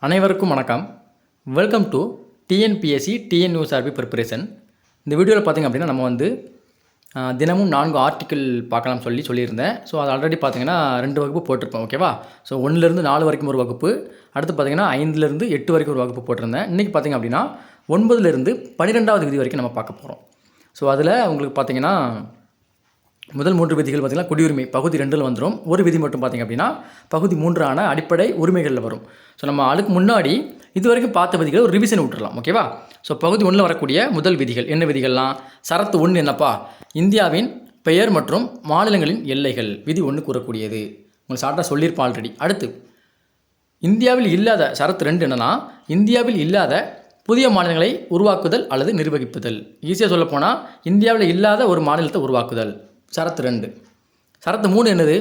அனைவருக்கும் வணக்கம். Welcome to TNPSC TNUSRB preparation. இந்த வீடியோவில் பார்த்திங்க அப்படின்னா நம்ம தினமும் 4 ஆர்டிக்கிள் பார்க்கலாம் சொல்லியிருந்தேன். ஸோ அது ஆல்ரெடி பார்த்திங்கன்னா 2 வகுப்பு போட்டிருப்போம். ஓகேவா? ஸோ 1லேருந்து 4 வரைக்கும் ஒரு வகுப்பு, அடுத்து பார்த்திங்கன்னா 5லேருந்து 8 வரைக்கும் ஒரு வகுப்பு போட்டிருந்தேன். இன்றைக்கி பார்த்திங்க அப்படின்னா 9லேருந்து 12வது விதி வரைக்கும் நம்ம பார்க்க போகிறோம். ஸோ அதில் உங்களுக்கு பார்த்திங்கன்னா முதல் 3 விதிகள் பார்த்திங்கன்னா குடியுரிமை பகுதி 2ல் வந்துடும். ஒரு விதி மட்டும் பார்த்திங்க அப்படின்னா பகுதி 3 அடிப்படை உரிமைகளில் வரும். ஸோ நம்ம அதுக்கு முன்னாடி இது வரைக்கும் பார்த்த விதிகளை ஒரு ரிவிஷன் விட்டுறலாம். ஓகேவா? ஸோ பகுதி 1ல் வரக்கூடிய முதல் விதிகள் என்ன விதிகள்லாம்? சரத்து 1 என்னப்பா? இந்தியாவின் பெயர் மற்றும் மாநிலங்களின் எல்லைகள் விதி 1 கூறக்கூடியது. உங்களுக்கு ஷார்ட்டாக சொல்லியிருப்போம் ஆல்ரெடி. அடுத்து இந்தியாவில் இல்லாத சரத்து 2 என்னென்னா, இந்தியாவில் இல்லாத புதிய மாநிலங்களை உருவாக்குதல் அல்லது நிர்வகிப்புதல். ஈஸியாக சொல்லப்போனால் இந்தியாவில் இல்லாத ஒரு மாநிலத்தை உருவாக்குதல், சரத்து 2. சரத்து 3 என்னது?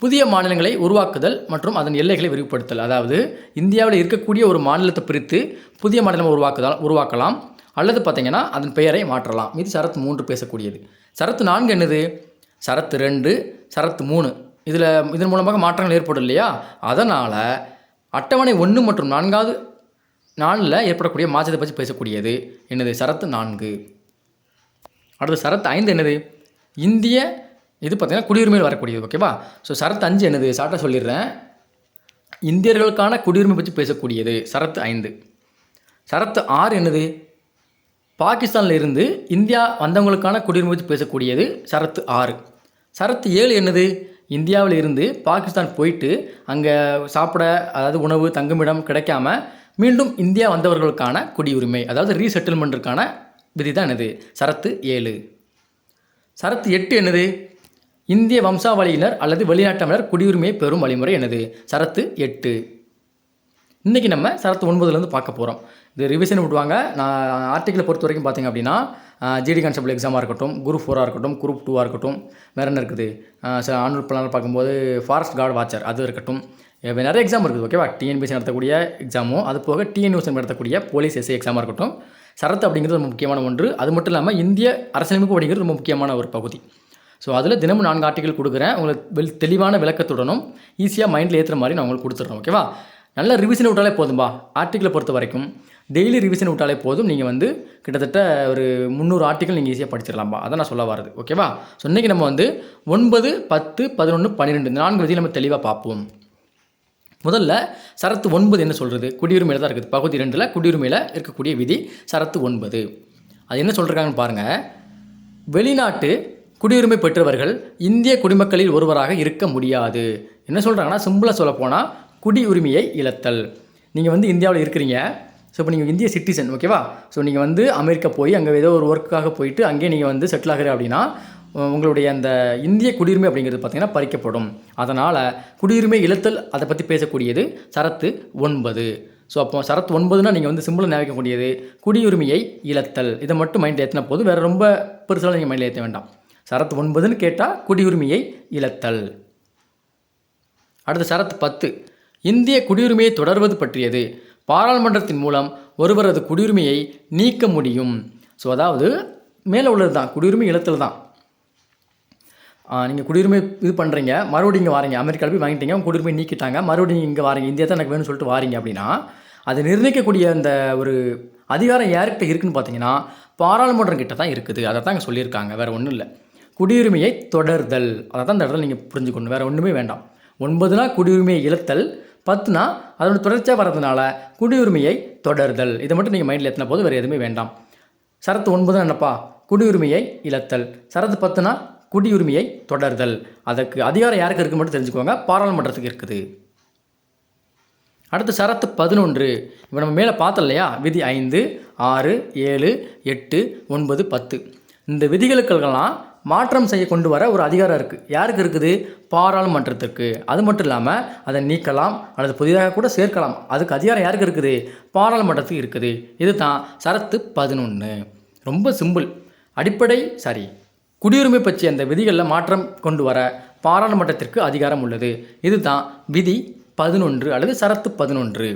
புதிய மாநிலங்களை உருவாக்குதல் மற்றும் அதன் எல்லைகளை விரிவுபடுத்தல். அதாவது இந்தியாவில் இருக்கக்கூடிய ஒரு மாநிலத்தை பிரித்து புதிய மாநிலம் உருவாக்கலாம் அல்லது பார்த்திங்கன்னா அதன் பெயரை மாற்றலாம். இது சரத்து 3 பேசக்கூடியது. சரத்து 4 என்னது? சரத்து 2, சரத்து 3 இதன் மூலமாக மாற்றங்கள் ஏற்படும் இல்லையா? அதனால் அட்டவணை 1 மற்றும் 4வது நாளில் ஏற்படக்கூடிய மாற்றத்தை பற்றி பேசக்கூடியது என்னது? சரத்து 4. அடுத்து சரத்து 5 என்னது? இந்திய இது பார்த்திங்கன்னா குடியுரிமையில் வரக்கூடியது. ஓகேவா? ஸோ சரத்து 5 என்னது? ஷார்ட்டாக சொல்லிடுறேன். இந்தியர்களுக்கான குடியுரிமை பற்றி பேசக்கூடியது, சரத்து 5. சரத்து 6 என்னது? பாகிஸ்தானில் இருந்து இந்தியா வந்தவங்களுக்கான குடியுரிமை பற்றி பேசக்கூடியது, சரத்து 6. சரத்து 7 என்னது? இந்தியாவில் இருந்து பாகிஸ்தான் போயிட்டு அங்கே சாப்பிட, அதாவது உணவு தங்குமிடம் கிடைக்காம மீண்டும் இந்தியா வந்தவர்களுக்கான குடியுரிமை, அதாவது ரீசெட்டில்மெண்ட்டுக்கான விதி தான் என்னது? சரத்து 7. சரத்து 8 என்னது? இந்திய வம்சாவளியினர் அல்லது வெளிநாட்டவர் குடியுரிமையை பெறும் வழிமுறை என்னது? சரத்து 8. இன்றைக்கி நம்ம சரத்து 9லேருந்து பார்க்க போகிறோம். இது ரிவிஷன் விடுவாங்க. நான் ஆர்டிக்கிளை பொறுத்த வரைக்கும் பார்த்திங்க அப்படின்னா ஜிடி கான்ஸ்டபிள் எக்ஸாமாக இருக்கட்டும், குரூப் 4 இருக்கட்டும், குரூப் 2 இருக்கட்டும், வேறு என்ன இருக்குது, ஆனுவல் பிளான் பார்க்கும்போது ஃபாரஸ்ட் கார்டு வாட்சர் அது இருக்கட்டும், நிறைய எக்ஸாம் இருக்குது. ஓகேவா? டிஎன்பிஎஸ்சி நடத்தக்கூடிய எக்ஸாமும், அது போக டிஎன்யூஎஸ்சி நடத்தக்கூடிய போலீஸ் எஸ்ஐ எக்ஸாமாக இருக்கட்டும். சரத்து அப்படிங்கிறது ரொம்ப முக்கியமான ஒன்று. அது மட்டும் இல்லாமல் இந்திய அரசியலமைப்பு அப்படிங்கிறது ரொம்ப முக்கியமான ஒரு பகுதி. ஸோ அதில் தினமும் 4 ஆர்டிக்கல் கொடுக்குறேன். உங்களுக்கு தெளிவான விளக்கத்துடனும் ஈஸியாக மைண்டில் ஏற்றுற மாதிரி நான் உங்களுக்கு கொடுத்துட்றேன். ஓகேவா? நல்ல ரிவிஷன் விட்டாலே போதும்பா. ஆர்டிக்கலை பொறுத்த வரைக்கும் டெய்லி ரிவிஷன் விட்டாலே போதும். நீங்கள் கிட்டத்தட்ட ஒரு 300 ஆர்டிக்கல் நீங்கள் ஈஸியாக படிச்சிடலாம்பா. அதை நான் சொல்ல வரது. ஓகேவா? ஸோ இன்றைக்கி நம்ம 9, 10, 11, 12 இந்த 4 விதியை நம்ம தெளிவாக பார்ப்போம். முதல்ல சரத்து 9 என்ன சொல்கிறது? குடியுரிமையில் தான் இருக்குது. பகுதி 2ல் குடியுரிமையில் இருக்கக்கூடிய விதி சரத்து 9. அது என்ன சொல்கிறாங்கன்னு பாருங்கள். வெளிநாட்டு குடியுரிமை பெற்றவர்கள் இந்திய குடிமக்களில் ஒருவராக இருக்க முடியாது. என்ன சொல்கிறாங்கன்னா, சிம்பிளாக சொல்லப்போனால் குடியுரிமையை இழத்தல். நீங்கள் இந்தியாவில் இருக்கிறீங்க. ஸோ இப்போ நீங்கள் இந்திய சிட்டிசன். ஓகேவா? ஸோ நீங்கள் அமெரிக்கா போய் அங்கே ஏதோ ஒரு ஒர்க்குக்காக போயிட்டு அங்கேயே நீங்கள் செட்டில் ஆகிற அப்படின்னா உங்களுடைய அந்த இந்திய குடியுரிமை அப்படிங்கிறது பார்த்திங்கன்னா பறிக்கப்படும். அதனால் குடியுரிமை இழத்தல் அதை பற்றி பேசக்கூடியது சரத்து 9. ஸோ அப்போ சரத்து 9னா நீங்கள் சிம்பிளாக நினைக்கக்கூடியது குடியுரிமையை இழத்தல். இதை மட்டும் மைண்டில் ஏற்றின போது வேறு ரொம்ப பெருசாக நீங்கள் மைண்டில் ஏற்ற வேண்டாம். சரத்து 9ன்னு கேட்டால் குடியுரிமையை இழத்தல். அடுத்த சரத்து 10 இந்திய குடியுரிமையை தொடர்வது பற்றியது. பாராளுமன்றத்தின் மூலம் ஒருவரது குடியுரிமையை நீக்க முடியும். ஸோ அதாவது மேலே உள்ளது தான் குடியுரிமை இழத்தல் தான். நீங்கள் குடியுரிமை இது பண்ணுறீங்க, மறுபடியும் இங்கே வாரீங்க, அமெரிக்காவில் போய் வாங்கிட்டீங்க, உங்கள் குடியுரிமை நீக்கிட்டாங்க, மறுபடியும் இங்கே வாரீங்க, இந்தியா தான் எனக்கு வேணும்னு சொல்லிட்டு வாரீங்க அப்படின்னா அது நிர்ணயிக்கக்கூடிய அந்த ஒரு அதிகாரம் யார்கிட்ட இருக்குதுன்னு பார்த்தீங்கன்னா பாராளுமன்றம் கிட்ட தான் இருக்குது. அதை தான் இங்கே சொல்லியிருக்காங்க. வேறு ஒன்றும் இல்லை. குடியுரிமையை தொடர்தல், அதை தான் இந்த இடத்துல நீங்கள் புரிஞ்சுக்கணும். வேறு ஒன்றுமே வேண்டாம். 9னா குடியுரிமையை இழத்தல், 10னா அதோட தொடர்ச்சியாக வரதுனால குடியுரிமையை தொடர்தல். இதை மட்டும் நீங்கள் மைண்டில் ஏற்றின போது வேறு எதுவுமே வேண்டாம். சரத்து 9 என்னப்பா? குடியுரிமையை இழத்தல். சரத்து 10னா குடியுரிமையை தொடர்தல். அதற்கு அதிகாரம் யாருக்கு இருக்குது மட்டும் தெரிஞ்சுக்கோங்க. பாராளுமன்றத்துக்கு இருக்குது. அடுத்து சரத்து 11. இப்போ நம்ம மேலே பார்த்தோம் இல்லையா? விதி 5, 6, 7, 8, 9, 10 இந்த விதிகளுக்கெல்லாம் மாற்றம் செய்ய கொண்டு வர ஒரு அதிகாரம் இருக்குது. யாருக்கு இருக்குது? பாராளுமன்றத்திற்கு. அது மட்டும் இல்லாமல் அதை நீக்கலாம் அல்லது புதிதாக கூட சேர்க்கலாம். அதுக்கு அதிகாரம் யாருக்கு இருக்குது? பாராளுமன்றத்துக்கு இருக்குது. இது தான் சரத்து 11. ரொம்ப சிம்பிள். குடியுரிமை பற்றி அந்த விதிகளில் மாற்றம் கொண்டு வர பாராளுமன்றத்திற்கு அதிகாரம் உள்ளது. இது தான் விதி 11 அல்லது சரத்து 11.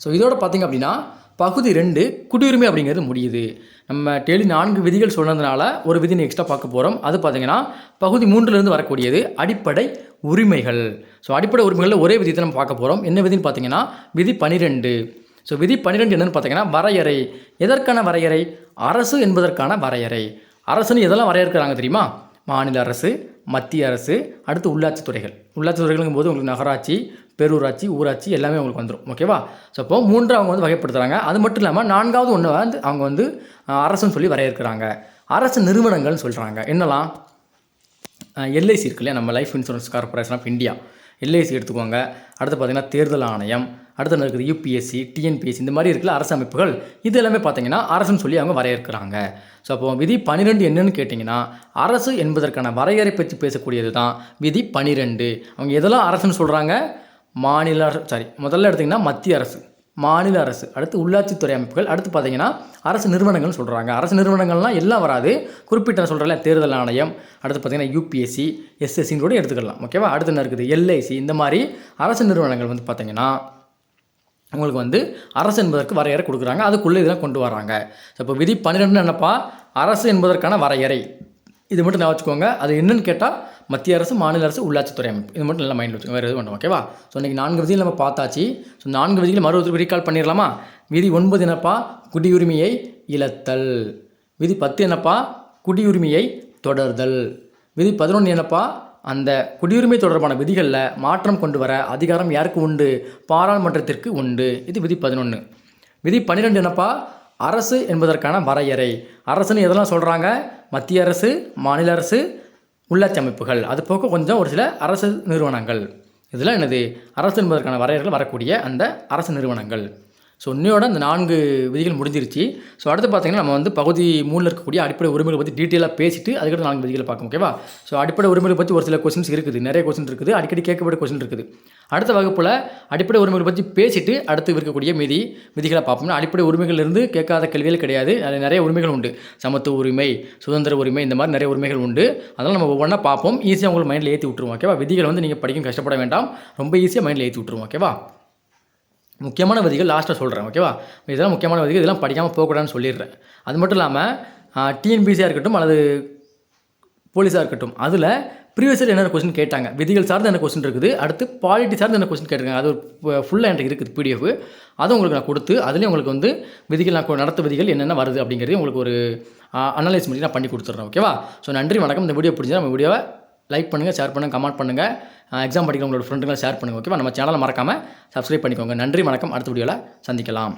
ஸோ இதோட பார்த்திங்க அப்படின்னா பகுதி 2 குடியுரிமை அப்படிங்கிறது முடியுது. நம்ம டெய்லி 4 விதிகள் சொன்னதுனால ஒரு விதி எக்ஸ்ட்ரா பார்க்க போகிறோம். அது பார்த்திங்கன்னா பகுதி 3லேருந்து வரக்கூடியது அடிப்படை உரிமைகள். ஸோ அடிப்படை உரிமைகளில் ஒரே விதியை நம்ம பார்க்க போகிறோம். என்ன விதின்னு பார்த்தீங்கன்னா விதி 12. ஸோ விதி 12 என்னென்னு பார்த்தீங்கன்னா வரையறை. எதற்கான வரையறை? அரசு என்பதற்கான வரையறை. அரசுன்னு எதெல்லாம் வரையறுக்கிறாங்க தெரியுமா? மாநில அரசு, மத்திய அரசு, அடுத்து உள்ளாட்சி துறைகள். உள்ளாட்சி துறைகளுங்கும் போது உங்களுக்கு நகராட்சி, பேரூராட்சி, ஊராட்சி எல்லாமே உங்களுக்கு வந்துடும். ஓகேவா? ஸோ அப்போ 3 அவங்க வந்து வகைப்படுத்துகிறாங்க. அது மட்டும் இல்லாமல் 4வது ஒன்று வந்து அவங்க வந்து அரசுன்னு சொல்லி வரையறுக்கிறாங்க. அரசு நிறுவனங்கள்னு சொல்கிறாங்க. என்னலாம்? எல்ஐசி இருக்கு இல்லையா, நம்ம Life Insurance Corporation of India, LIC எடுத்துக்கோங்க. அடுத்து பார்த்திங்கன்னா தேர்தல் ஆணையம், அடுத்து இருக்குது யூபிஎஸ்சி, டிஎன்பிஎஸ்சி, இந்த மாதிரி இருக்கிற அரசு அமைப்புகள். இது எல்லாமே பார்த்திங்கன்னா அரசுன்னு சொல்லி அவங்க வரையறுக்கிறாங்க. ஸோ அப்போ விதி 12 என்னன்னு கேட்டிங்கன்னா அரசு என்பதற்கான வரையறை பற்றி பேசக்கூடியது தான் விதி 12. அவங்க எதெல்லாம் அரசுன்னு சொல்கிறாங்க? முதல்ல எடுத்திங்கன்னா மத்திய அரசு, மாநில அரசு, அடுத்து உள்ளாட்சித்துறை அமைப்புகள், அடுத்து பார்த்திங்கன்னா அரசு நிறுவனங்கள்னு சொல்கிறாங்க. அரசு நிறுவனங்கள்லாம் எல்லாம் வராது, குறிப்பிட்ட சொல்கிறல தேர்தல் ஆணையம், அடுத்து பார்த்திங்கன்னா யூபிஎஸ்சி, எஸ்எஸ்சின்னு கூட எடுத்துக்கலாம். ஓகேவா? அடுத்து என்ன இருக்குது? எல்ஐசி. இந்த மாதிரி அரசு நிறுவனங்கள் வந்து பார்த்திங்கன்னா உங்களுக்கு வந்து அரசு என்பதற்கு வரையறை கொடுக்குறாங்க. அதுக்குள்ளே இதெல்லாம் கொண்டு வராங்க. ஸோ இப்போ விதி 12 என்னப்பா? அரசு என்பதற்கான வரையறை. இது மட்டும் நான் வச்சுக்கோங்க. அது என்னன்னு கேட்டால் மத்திய அரசு, மாநில அரசு, உள்ளாட்சித்துறை அமைப்பு. இது மட்டும் நல்லா மைண்டில் வச்சுக்கோங்க. வேறு எதுவும் வேண்டாம். ஓகேவா? ஸோ இன்றைக்கி 4 விதிகள் நம்ம பார்த்தாச்சு. ஸோ 4 விதிகளை மறுபடியும் ரீகால் பண்ணிடலாமா? விதி 9 என்னப்பா? குடியுரிமையை இழத்தல். விதி 10 என்னப்பா? குடியுரிமையை தொடர்தல். விதி 11 என்னப்பா? அந்த குடியுரிமை தொடர்பான விதிகளில் மாற்றம் கொண்டு வர அதிகாரம் யாருக்கு உண்டு? பாராளுமன்றத்திற்கு உண்டு. இது விதி 11. விதி 12 என்னப்பா? அரசு என்பதற்கான வரையறை. அரசுன்னு எதெல்லாம் சொல்கிறாங்க? மத்திய அரசு, மாநில அரசு, உள்ளாட்சி அமைப்புகள், அது போக கொஞ்சம் ஒரு சில அரசு நிறுவனங்கள். இதெல்லாம் என்னது? அரசு என்பதற்கான வரையறைகள் வரக்கூடிய அந்த அரசு நிறுவனங்கள். ஸோ இன்னையோட இந்த 4 விதிகள் முடிஞ்சிருச்சு. ஸோ அடுத்து பார்த்திங்கன்னா நம்ம வந்து பகுதி 3 இருக்கக்கூடிய அடிப்படை உரிமைகளை பற்றி டீட்டெயிலாக பேசிட்டு அதுக்கடுத்து 4 விதிகளை பார்க்கணும். ஓகேவா? ஸோ அடிப்படை உரிமைகளை பற்றி ஒரு சில கொஸ்டின்ஸ் இருக்குது, நிறைய கொஸ்டின் இருக்குது, அடிக்கடி கேட்கப்பட்ட கொஸ்டின் இருக்குது. அடுத்த வகுப்பில் அடிப்படை உரிமைகளை பற்றி பேசிட்டு அடுத்து இருக்கக்கூடிய விதிகளை பார்ப்போம்னா அடிப்படை உரிமைகளிலிருந்து கேட்காத கேள்விகள் கிடையாது. அதில் நிறைய உரிமைகள் உண்டு. சமத்துவ உரிமை, சுதந்திர உரிமை, இந்த மாதிரி நிறைய உரிமைகள் உண்டு. அதனால் நம்ம ஒவ்வொன்றா பார்ப்போம். ஈஸியாக உங்களுக்கு மைண்டில் ஏற்றி விட்டுருவோம். ஓகேவா? விதிகள் வந்து நீங்கள் படிக்க கஷ்டப்பட வேண்டாம், ரொம்ப ஈஸியாக மைண்டில் ஏற்றி விட்டுருவோம். ஓகேவா? முக்கியமான விதிகள் லாஸ்ட்டாக சொல்கிறேன். ஓகேவா? இதெல்லாம் முக்கியமான விதிகள், இதெல்லாம் படிக்காமல் போகக்கூடாதுன்னு சொல்லிடுறேன். அது மட்டும் இல்லாமல் டிஎன்பிசியாக இருக்கட்டும் அல்லது போலீஸாக இருக்கட்டும், அதில் ப்ரீவியஸ் இயர் என்னென்ன கொஸ்டின் கேட்டாங்க, விதிகள் சார்ந்து என்ன கொஸ்டின் இருக்குது, அடுத்து பாலிட்டி சார்ந்து என்ன கொஸ்டின் கேட்டிருக்காங்க, அது ஒரு ஃபுல்லாக எனக்கு இருக்குது பிடிஎஃப். அதை உங்களுக்கு நான் கொடுத்து அதுலேயும் உங்களுக்கு வந்து விதிகள் நான் நடத்த விதிகள் என்னென்ன வருது அப்படிங்கிறது உங்களுக்கு ஒரு அனலைஸ் பண்ணி நான் பண்ணி கொடுத்துட்றேன். ஓகேவா? ஸோ நன்றி, வணக்கம். இந்த வீடியோ பிடிச்சா நம்ம வீடியோவை லைக் பண்ணுங்கள், ஷேர் பண்ணுங்கள், கமெண்ட் பண்ணுங்கள். எக்ஸாம் படிக்கிற உங்களோட ஃப்ரெண்டுங்களை ஷேர் பண்ணுங்கள். ஓகேவா? நம்ம சேனலை மறக்காமல் சப்ஸ்கிரைப் பண்ணிக்கோங்க. நன்றி, வணக்கம். அடுத்த வீடியோவில் சந்திக்கலாம்.